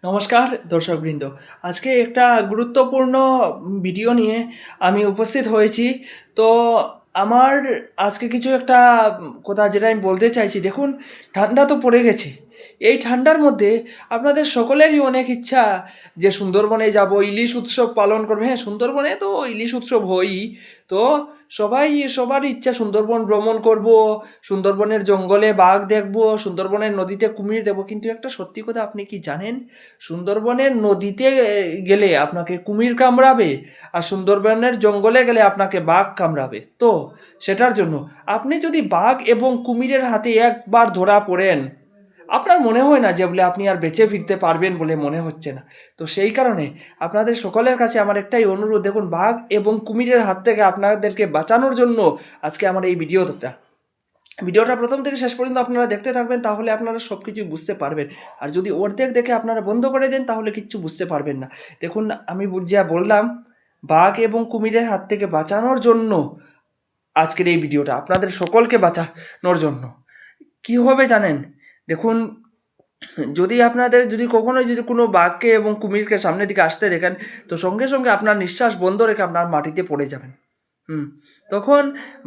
নমস্কার দর্শকবৃন্দ। আজকে একটা গুরুত্বপূর্ণ ভিডিও নিয়ে আমি উপস্থিত হয়েছি। তো আমার আজকে কিছু একটা কথা যেটা আমি বলতে চাইছি, দেখুন, ঠান্ডা তো পড়ে গেছে। এই ঠান্ডার মধ্যে আপনাদের সকলেরই অনেক ইচ্ছা যে সুন্দরবনে যাব, ইলিশ উৎসব পালন করবে। হ্যাঁ, সুন্দরবনে তো ইলিশ উৎসব হয়ই। তো সবারই ইচ্ছা সুন্দরবন ভ্রমণ করব, সুন্দরবনের জঙ্গলে বাঘ দেখব, সুন্দরবনের নদীতে কুমির দেখব। কিন্তু একটা সত্যি কথা আপনি কি জানেন? সুন্দরবনের নদীতে গেলে আপনাকে কুমির কামড়াবে, আর সুন্দরবনের জঙ্গলে গেলে আপনাকে বাঘ কামড়াবে। তো সেটার জন্য আপনি যদি বাঘ এবং কুমিরের হাতে একবার ধরা পড়েন, আপনার মনে হয় না যে বলে আপনি আর বেঁচে ফিরতে পারবেন বলে মনে হচ্ছে না। তো সেই কারণে আপনাদের সকলের কাছে আমার একটাই অনুরোধ, দেখুন, বাঘ এবং কুমিরের হাত থেকে আপনাদেরকে বাঁচানোর জন্য আজকে আমার এই ভিডিওটা প্রথম থেকে শেষ পর্যন্ত আপনারা দেখতে থাকবেন, তাহলে আপনারা সব কিছু বুঝতে পারবেন। আর যদি অর্ধেক দেখে আপনারা বন্ধ করে দেন, তাহলে কিচ্ছু বুঝতে পারবেন না। দেখুন, আমি যা বললাম, বাঘ এবং কুমিরের হাত থেকে বাঁচানোর জন্য আজকের এই ভিডিওটা, আপনাদের সকলকে বাঁচানোর জন্য কী হবে জানেন? দেখুন, যদি কখনো কোনো বাঘকে এবং কুমিরকে সামনের দিকে আসতে দেখেন, তো সঙ্গে সঙ্গে আপনার নিঃশ্বাস বন্ধ রেখে আপনার মাটিতে পড়ে যাবেন। তখন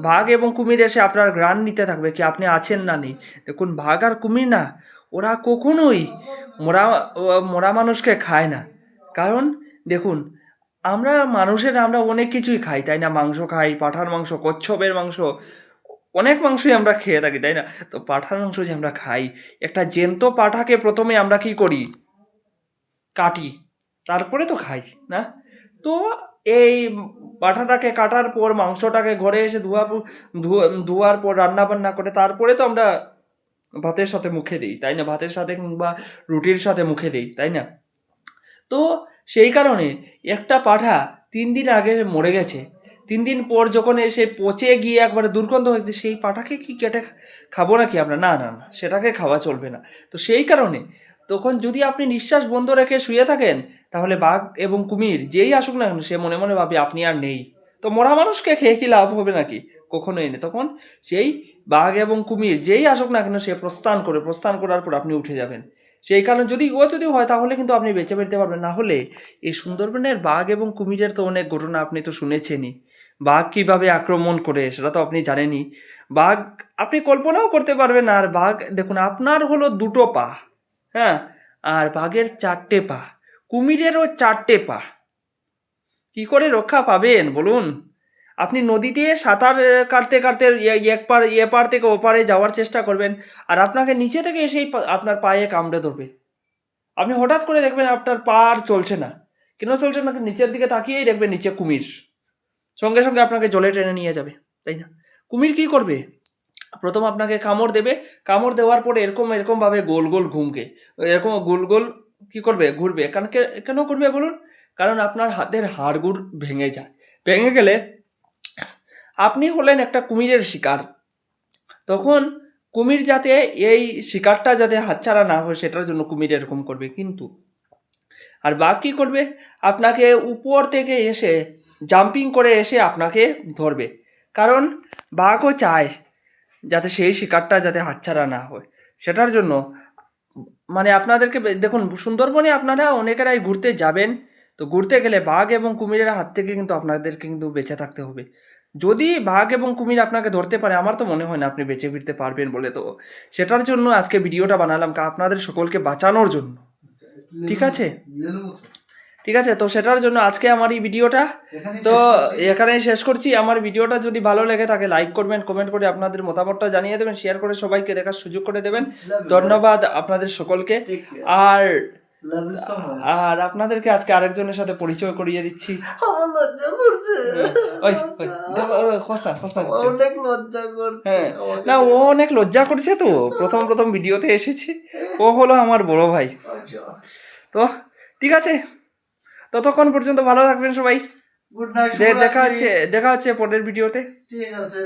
বাঘ এবং কুমির এসে আপনার ঘ্রাণ নিতে থাকবে কি আপনি আছেন না নেই। দেখুন, বাঘ আর কুমির না, ওরা কখনোই মরা মরা মানুষকে খায় না। কারণ দেখুন, আমরা অনেক কিছুই খাই, তাই না? মাংস খাই, পাঁঠার মাংস, কচ্ছপের মাংস, অনেক মাংসই আমরা খেয়ে থাকি, তাই না? তো পাঁঠার মাংস যে আমরা খাই, একটা জ্যান্ত পাঁঠাকে প্রথমে আমরা কি করি? কাটি, তারপরে তো খাই, না? তো এই পাঁঠাটাকে কাটার পর মাংসটাকে ঘরে এসে ধোয়ার পর রান্না বান্না করে তারপরে তো আমরা ভাতের সাথে মুখে দিই, তাই না? ভাতের সাথে কিংবা রুটির সাথে মুখে দিই, তাই না? তো সেই কারণে একটা পাঁঠা 3 দিন আগে মরে গেছে, 3 দিন পর যখন এসে পচে গিয়ে একবারে দুর্গন্ধ হয়েছে, সেই পাঁঠাকে কি কেটে খাবো নাকি আমরা? না না না, সেটাকে খাওয়া চলবে না। তো সেই কারণে তখন যদি আপনি নিঃশ্বাস বন্ধ রেখে শুয়ে থাকেন, তাহলে বাঘ এবং কুমির যেই আসুক না কেন, সে মনে মনে ভাবে আপনি আর নেই। তো মরা মানুষকে খেয়ে কি লাভ হবে নাকি? কখনোই নেই। তখন সেই বাঘ এবং কুমির যেই আসুক না কেন, সে প্রস্থান করার পর আপনি উঠে যাবেন। সেই কারণে যদি হয়, তাহলে কিন্তু আপনি বেঁচে ফিরতে পারবেন। না হলে এই সুন্দরবনের বাঘ এবং কুমিরের তো অনেক ঘটনা আপনি তো শুনেছেনই। বাঘ কিভাবে আক্রমণ করে সেটা তো আপনি জানেনই। বাঘ আপনি কল্পনাও করতে পারবেন না। আর বাঘ দেখুন, আপনার হলো 2টো পা, হ্যাঁ, আর বাঘের 4টে পা, কুমিরেরও 4টে পা। কি করে রক্ষা পাবেন বলুন? আপনি নদীতে সাঁতার কাটতে কাটতে এপার থেকে ওপারে যাওয়ার চেষ্টা করবেন, আর আপনাকে নিচে থেকে এসেই আপনার পায়ে কামড়ে ধরবে। আপনি হঠাৎ করে দেখবেন আপনার পা আর চলছে না। কেন চলছে না? নিচের দিকে তাকিয়েই দেখবেন নিচে কুমির, সঙ্গে সঙ্গে আপনাকে জলে টেনে নিয়ে যাবে, তাই না? কুমির কি করবে? প্রথম আপনাকে কামড় দেবে, কামড় দেওয়ার পরে এরকম এরকমভাবে গোল গোল এরকম গোল গোল কি করবে? ঘুরবে। কারণ কেন করবে বলুন? কারণ আপনার হাতের হাড়গুড় ভেঙে যায়। ভেঙে গেলে আপনি হলেন একটা কুমিরের শিকার। তখন কুমির যাতে এই শিকারটা যাতে হাতছাড়া না হয়, সেটার জন্য কুমির এরকম করবে। কিন্তু আর বাঘ কী করবে? আপনাকে উপর থেকে এসে জাম্পিং করে এসে আপনাকে ধরবে। কারণ বাঘও চায় যাতে সেই শিকারটা যাতে হাতছাড়া না হয়। সেটার জন্য মানে আপনাদেরকে দেখুন, সুন্দরবনে আপনারা অনেকেরাই ঘুরতে যাবেন। তো ঘুরতে গেলে বাঘ এবং কুমিরের হাত থেকে কিন্তু আপনাদেরকে কিন্তু বেঁচে থাকতে হবে। যদি বাঘ এবং কুমির আপনাকে ধরতে পারে, আমার তো মনে হয় না আপনি বেঁচে ফিরতে পারবেন বলে। তো সেটার জন্য আজকে ভিডিওটা বানালাম, আপনাদের সকলকে বাঁচানোর জন্য। ঠিক আছে? ঠিক আছে, তো সেটার জন্য আজকে আমার এই ভিডিওটা তো এখানেই শেষ করছি। আমার ভিডিওটা যদি ভালো লেগে থাকে, লাইক করবেন, কমেন্ট করে আপনাদের মতামতটা জানিয়ে দেবেন, শেয়ার করে সবাইকে দেখার সুযোগ করে দেবেন। ধন্যবাদ আপনাদের সকলকে। আর আর আপনাদেরকে আজকে আরেকজনের সাথে পরিচয় করিয়ে দিচ্ছি। আমার লজ্জা করছে। অনেক লজ্জা করছে। হ্যাঁ, না, ও অনেক লজ্জা করছে। তো প্রথম ভিডিওতে এসেছি, ও হলো আমার বড় ভাই। তো ঠিক আছে, ততক্ষণ পর্যন্ত ভালো থাকবেন সবাই। Good night. দেখা হচ্ছে পরের ভিডিওতে। ঠিক আছে।